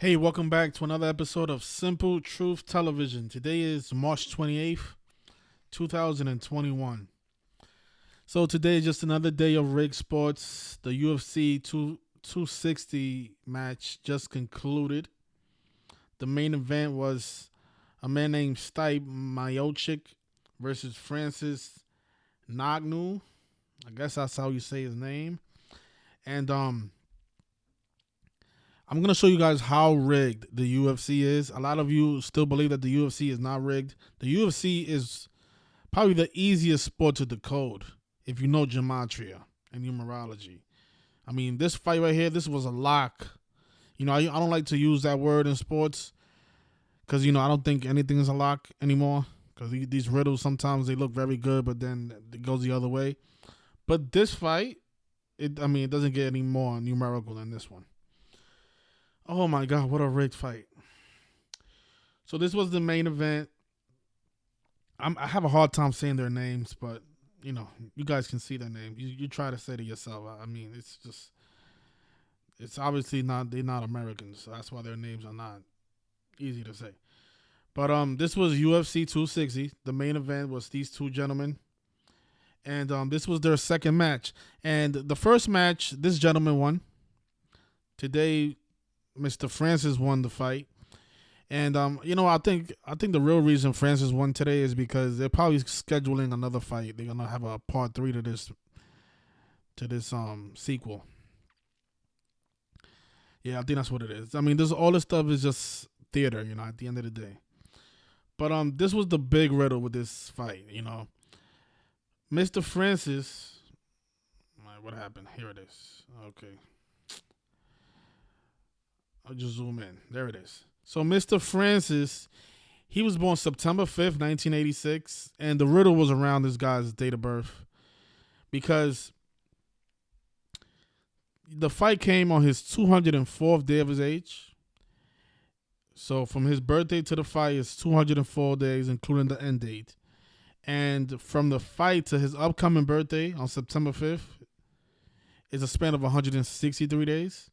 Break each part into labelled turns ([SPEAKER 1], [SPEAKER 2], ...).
[SPEAKER 1] Hey, welcome back to another episode of Simple Truth Television. Today is March 28th, 2021. So today is just another day of rig sports. The UFC 260 match just concluded. The main event was a man named Stipe Miocic versus Francis Ngannou. I guess that's how you say his name. And I'm going to show you guys how rigged the UFC is. A lot of you still believe that the UFC is not rigged. The UFC is probably the easiest sport to decode if you know gematria and numerology. I mean, this fight right here, this was a lock. You know, I don't like to use that word in sports because, I don't think anything is a lock anymore because these riddles, sometimes they look very good, but then it goes the other way. But this fight, it doesn't get any more numerical than this one. Oh my God, what a rigged fight. So this was the main event. I have a hard time saying their names, but, you guys can see their names. You try to say it yourself. I mean, it's obviously they're not Americans, so that's why their names are not easy to say. But this was UFC 260. The main event was these two gentlemen. And this was their second match. And the first match, this gentleman won. Today, Mr. Francis won the fight. And I think the real reason Francis won today is because they're probably scheduling another fight. They're gonna have a part 3 to this sequel. Yeah, I think that's what it is. I mean, all this stuff is just theater, at the end of the day. But this was the big riddle with this fight, Mr. Francis. What happened? Here it is. Okay. I'll just zoom in. There it is. So Mr. Francis, he was born September 5th, 1986. And the riddle was around this guy's date of birth. Because the fight came on his 204th day of his age. So from his birthday to the fight is 204 days, including the end date. And from the fight to his upcoming birthday on September 5th is a span of 163 days.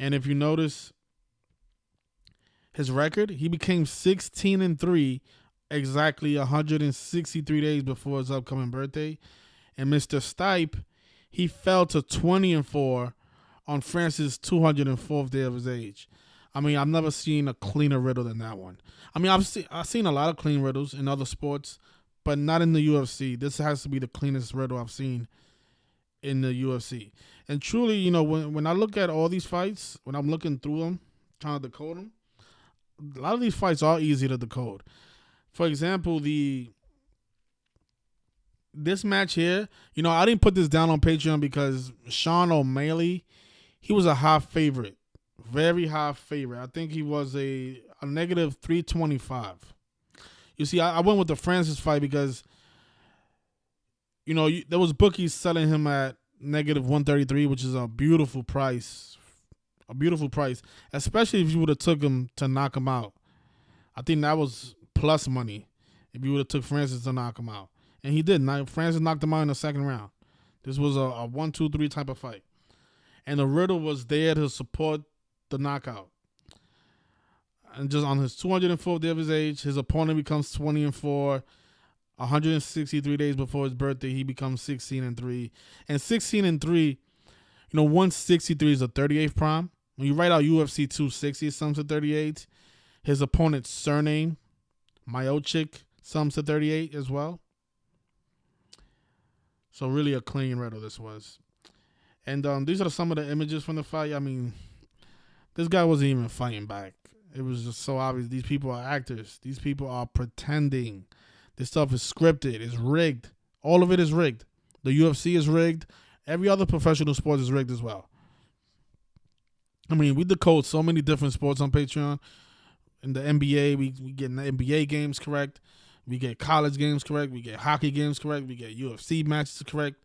[SPEAKER 1] And if you notice his record, he became 16-3 exactly 163 days before his upcoming birthday. And Mr. Stipe, he fell to 20-4 on Francis' 204th day of his age. I mean, I've never seen a cleaner riddle than that one. I mean, I've seen a lot of clean riddles in other sports, but not in the UFC. This has to be the cleanest riddle I've seen in the UFC. And truly, when I look at all these fights, when I'm looking through them, trying to decode them, a lot of these fights are easy to decode. For example, this match here, I didn't put this down on Patreon because Sean O'Malley, he was a high favorite, very high favorite. I think he was a negative 325. You see, I went with the Francis fight because there was bookies selling him at negative 133, which is a beautiful price. A beautiful price, especially if you would have took him to knock him out. I think that was plus money if you would have took Francis to knock him out. And he did. Francis knocked him out in the second round. This was a 1-2-3 type of fight. And the riddle was there to support the knockout. And just on his 204th day of his age, his opponent becomes 20-4. 163 days before his birthday, he becomes 16-3. And 16-3, 163 is the 38th prime. When you write out UFC 260, it sums to 38. His opponent's surname, Miocic, sums to 38 as well. So really a clean riddle this was. And these are some of the images from the fight. I mean, this guy wasn't even fighting back. It was just so obvious. These people are actors. These people are pretending. This stuff is scripted. It's rigged. All of it is rigged. The UFC is rigged. Every other professional sport is rigged as well. I mean, we decode so many different sports on Patreon. In the NBA, we get the NBA games correct. We get college games correct. We get hockey games correct. We get UFC matches correct.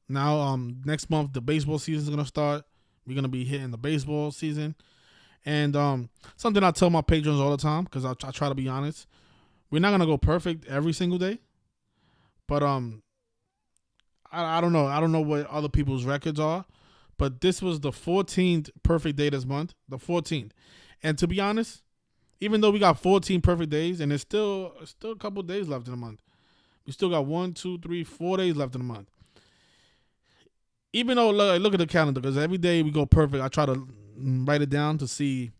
[SPEAKER 1] Now, next month, the baseball season is going to start. We're going to be hitting the baseball season. And something I tell my patrons all the time, because I try to be honest, we're not going to go perfect every single day. But I don't know. I don't know what other people's records are. But this was the 14th perfect day this month, the 14th. And to be honest, even though we got 14 perfect days, and there's still a couple days left in the month, we still got 1, 2, 3, 4 days left in the month. Even though look at the calendar, because every day we go perfect, I try to write it down to see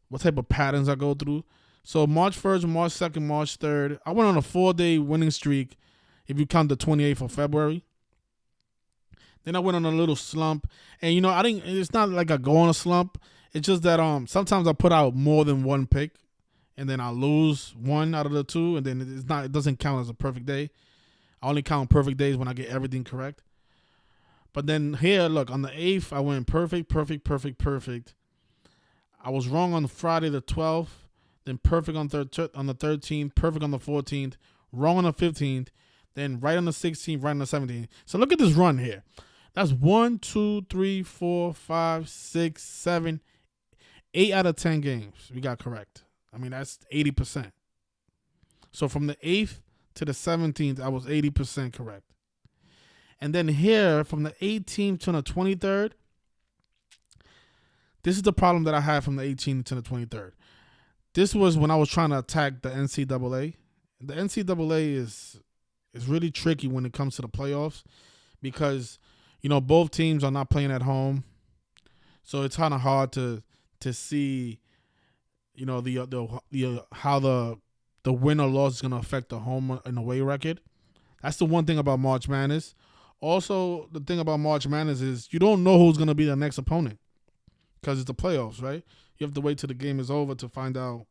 [SPEAKER 1] what type of patterns I go through. So March 1st, March 2nd, March 3rd, I went on a 4-day winning streak. If you count the 28th of February. Then I went on a little slump, and it's not like I go on a slump. It's just that sometimes I put out more than one pick, and then I lose one out of the two, and then it doesn't count as a perfect day. I only count perfect days when I get everything correct. But then here, look, on the 8th, I went perfect. I was wrong on Friday the 12th, then perfect on the 13th, perfect on the 14th, wrong on the 15th, then right on the 16th, right on the 17th. So look at this run here. That's 1, 2, 3, 4, 5, 6, 7, 8 out of 10 games we got correct. I mean, that's 80%. So from the 8th to the 17th, I was 80% correct. And then here, from the 18th to the 23rd, this is the problem that I had from the 18th to the 23rd. This was when I was trying to attack the NCAA. The NCAA is really tricky when it comes to the playoffs because, both teams are not playing at home. So it's kind of hard to see, how the win or loss is going to affect the home and away record. That's the one thing about March Madness. Also, the thing about March Madness is you don't know who's going to be the next opponent because it's the playoffs, right? You have to wait till the game is over to find out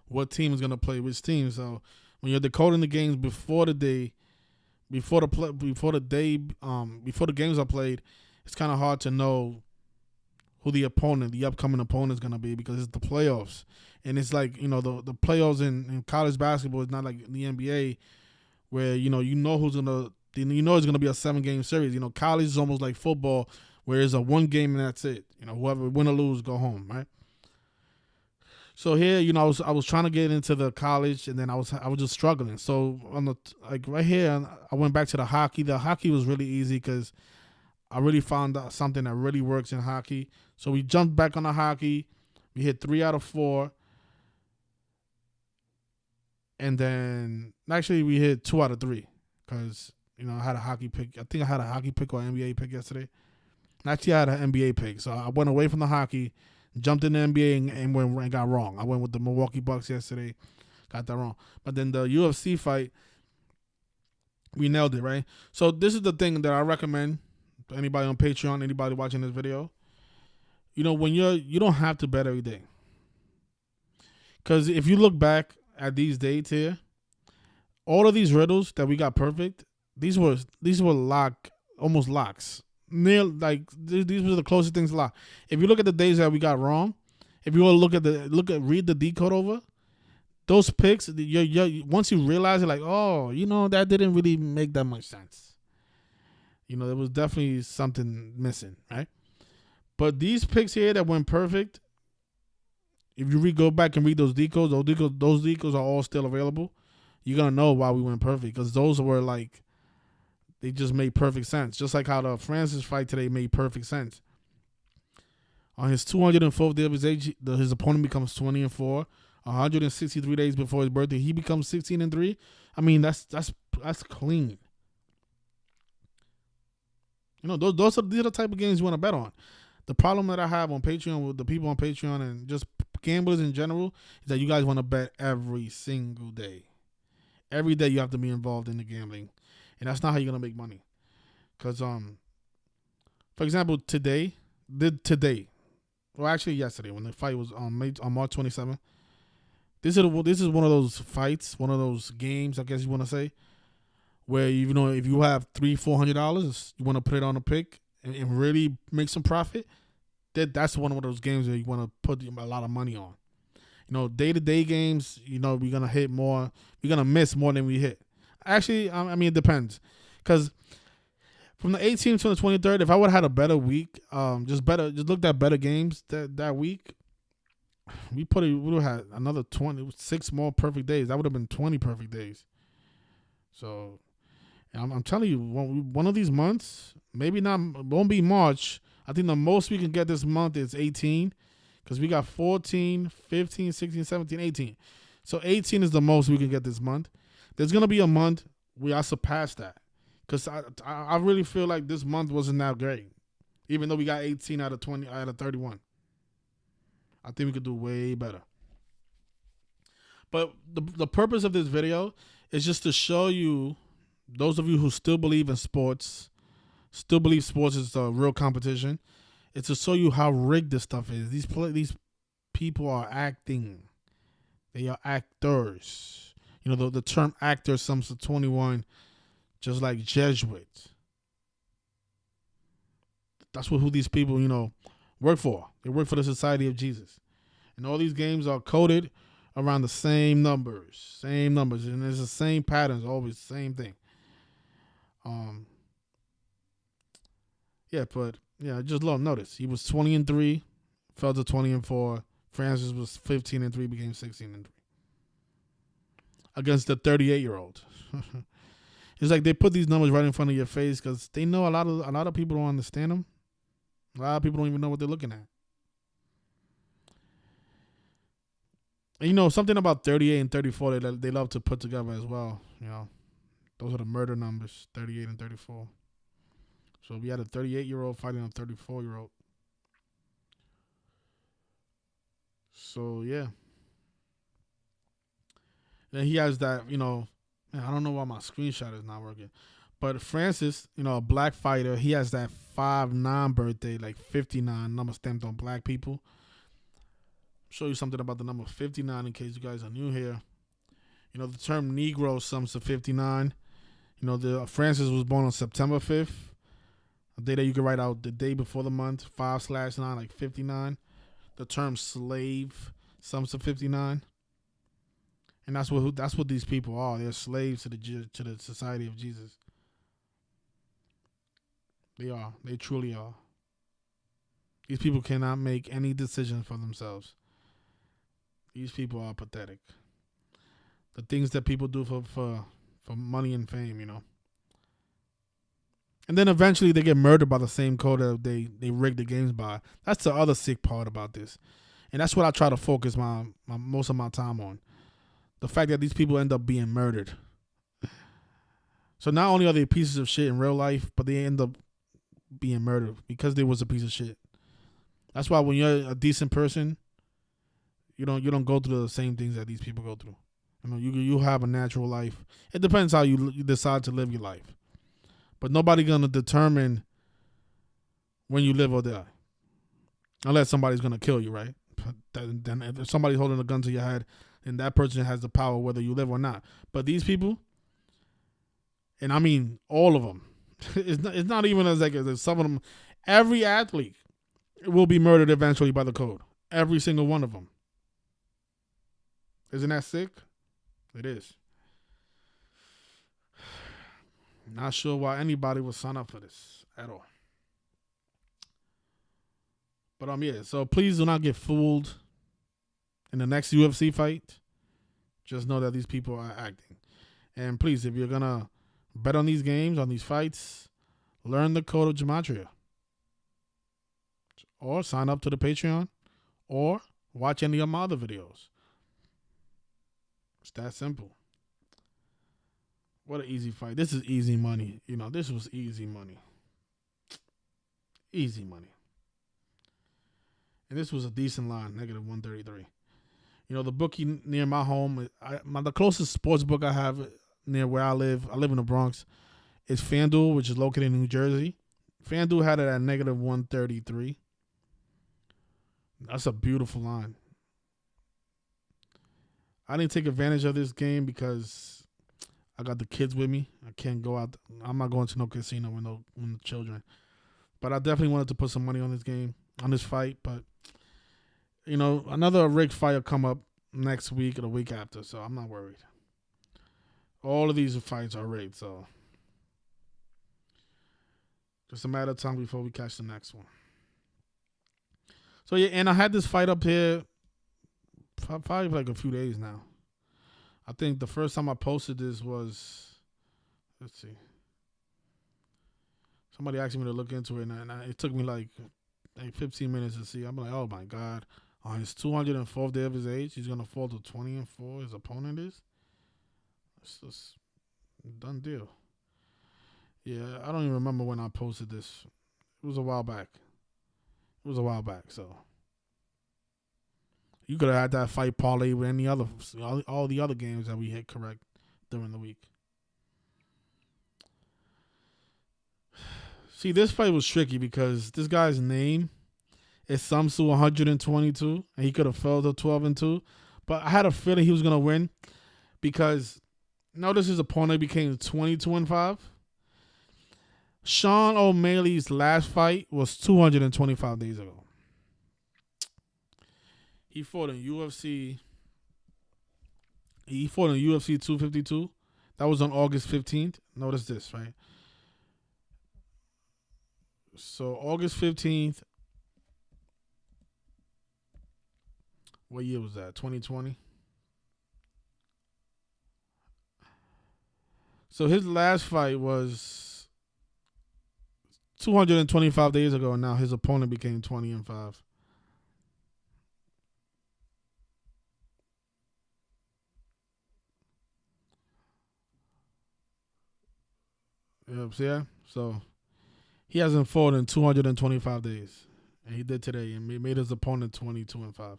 [SPEAKER 1] what team is going to play which team. So when you're decoding the games before the games are played, it's kind of hard to know who the upcoming opponent is going to be because it's the playoffs. And it's like, the playoffs in college basketball is not like the NBA where, who's going to, it's going to be a 7-game series. College is almost like football where it's a 1 game and that's it. Whoever win or lose, go home, right? So here, I was trying to get into the college, and then I was just struggling. So right here, I went back to the hockey. The hockey was really easy because I really found out something that really works in hockey. So we jumped back on the hockey. We hit 3 out of 4, and then actually we hit 2 out of 3 because I had a hockey pick. I think I had a hockey pick or NBA pick yesterday. Actually, I had an NBA pick, so I went away from the hockey. Jumped in the NBA and got wrong. I went with the Milwaukee Bucks yesterday. Got that wrong. But then the UFC fight, we nailed it, right? So this is the thing that I recommend to anybody on Patreon, anybody watching this video. When you don't have to bet every day. Because if you look back at these dates here, all of these riddles that we got perfect, these were almost locks. These were the closest things to lock. If you look at the days that we got wrong, if you want to read the decode over, those picks, once you realize it, like, oh, that didn't really make that much sense. There was definitely something missing, right? But these picks here that went perfect, if you go back and read those decodes, those decodes are all still available. You're gonna know why we went perfect because those were like. They just made perfect sense. Just like how the Francis fight today made perfect sense. On his 204th day of his age, his opponent becomes 20-4. 163 days before his birthday, he becomes 16-3. I mean, that's clean. These are the type of games you want to bet on. The problem that I have on Patreon with the people on Patreon and just gamblers in general is that you guys want to bet every single day. Every day you have to be involved in the gambling. And that's not how you're going to make money. Because, for example, yesterday, when the fight was on March 27th, this is one of those fights, one of those games, I guess you want to say, where, if you have $300-$400, you want to put it on a pick and really make some profit, that's one of those games where you want to put a lot of money on. Day-to-day games, we're going to hit more, we're going to miss more than we hit. Actually, I mean, it depends. Because from the 18th to the 23rd, if I would have had a better week, just looked at better games that week, we would have had another 6 more perfect days. That would have been 20 perfect days. So, I'm telling you, one of these months, Maybe not. Won't be March. I think the most we can get this month is 18, because we got 14, 15, 16, 17, 18. So 18 is the most we can get this month. There's gonna be a month where I surpass that, because I really feel like this month wasn't that great, even though we got 18 out of 20 out of 31. I think we could do way better. But the purpose of this video is just to show you, those of you who still believe in sports, still believe sports is a real competition, it's to show you how rigged this stuff is. These people are acting. They are actors. You know, the term actor sums to 21, just like Jesuits. That's who these people, work for. They work for the Society of Jesus. And all these games are coded around the same numbers. And it's the same patterns, always the same thing. Just notice. He was 20-3, fell to 20-4. Francis was 15-3, became 16-3. Against the 38-year-old. It's like they put these numbers right in front of your face because they know a lot of people don't understand them. A lot of people don't even know what they're looking at. And something about 38 and 34 they love to put together as well. Those are the murder numbers, 38 and 34. So we had a 38-year-old fighting a 34-year-old. So, yeah. Then he has that, I don't know why my screenshot is not working. But Francis, a black fighter, he has that 5'9" birthday, like 59, number stamped on black people. Show you something about the number 59 in case you guys are new here. The term Negro sums to 59. The Francis was born on September 5th, a day that you can write out the day before the month, 5/9, like 59. The term slave sums to 59. And that's what these people are. They're slaves to the Society of Jesus. They are. They truly are. These people cannot make any decisions for themselves. These people are pathetic. The things that people do for money and fame, And then eventually they get murdered by the same code that they rigged the games by. That's the other sick part about this. And that's what I try to focus my most of my time on. The fact that these people end up being murdered. So not only are they pieces of shit in real life, but they end up being murdered because they was a piece of shit. That's why when you're a decent person, you don't go through the same things that these people go through. You have a natural life. It depends how you decide to live your life. But nobody gonna determine when you live or die, unless somebody's gonna kill you, right? Then if somebody's holding a gun to your head, then that person has the power whether you live or not. But these people, and I mean all of them, it's not even as like some of them. Every athlete will be murdered eventually by the code. Every single one of them. Isn't that sick? It is. Not sure why anybody would sign up for this at all. But so please do not get fooled in the next UFC fight. Just know that these people are acting. And please, if you're gonna bet on these games, on these fights, learn the code of gematria. Or sign up to the Patreon. Or watch any of my other videos. It's that simple. What an easy fight. This is easy money. This was easy money. Easy money. And this was a decent line, -133. The bookie near my home, the closest sports book I have near where I live in the Bronx, is FanDuel, which is located in New Jersey. FanDuel had it at -133. That's a beautiful line. I didn't take advantage of this game because I got the kids with me. I can't go out. I'm not going to no casino with no children. But I definitely wanted to put some money on this game, on this fight. But, another rigged fight will come up next week or the week after, so I'm not worried. All of these fights are rigged, so just a matter of time before we catch the next one. So, yeah, and I had this fight up here probably like a few days now. I think the first time I posted this was, let's see. Somebody asked me to look into it, and it took me like 15 minutes to see. I'm like, oh my god, on his 204th day of his age, he's gonna fall to 20-4. His opponent is. It's just a done deal. Yeah, I don't even remember when I posted this. It was a while back. So you could have had that fight parlay with any other, all the other games that we hit correct during the week. See, this fight was tricky because this guy's name is Samsu 122, and he could have fell to 12-2. But I had a feeling he was gonna win because notice his opponent became 22-5. Sean O'Malley's last fight was 225 days ago. He fought in UFC 252. That was on August 15th. Notice this, right? So August 15th. What year was that? 2020. So his last fight was 225 days ago, and now his opponent became 20-5. See that? So he hasn't fought in 225 days, and he did today, and made his opponent 22-5.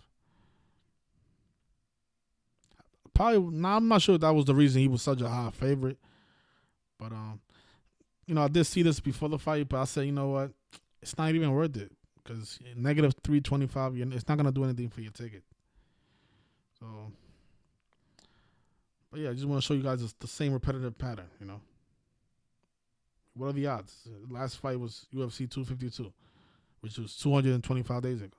[SPEAKER 1] Probably, now I'm not sure if that was the reason he was such a high favorite, but I did see this before the fight, but I said, you know what, it's not even worth it because negative 325, it's not gonna do anything for your ticket. So, but yeah, I just want to show you guys the same repetitive pattern. What are the odds? The last fight was UFC 252, which was 225 days ago.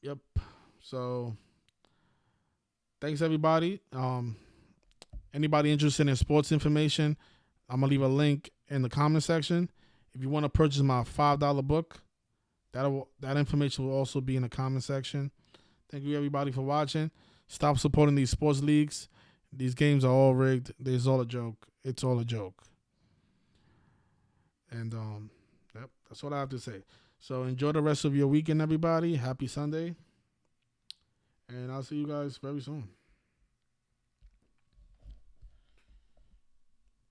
[SPEAKER 1] Yep. So, thanks everybody. Anybody interested in sports information, I'm gonna leave a link in the comment section. If you want to purchase my $5 book, that information will also be in the comment section. Thank you everybody for watching. Stop supporting these sports leagues. These games are all rigged. It's all a joke. It's all a joke. And yep, that's what I have to say. So enjoy the rest of your weekend, everybody. Happy Sunday. And I'll see you guys very soon.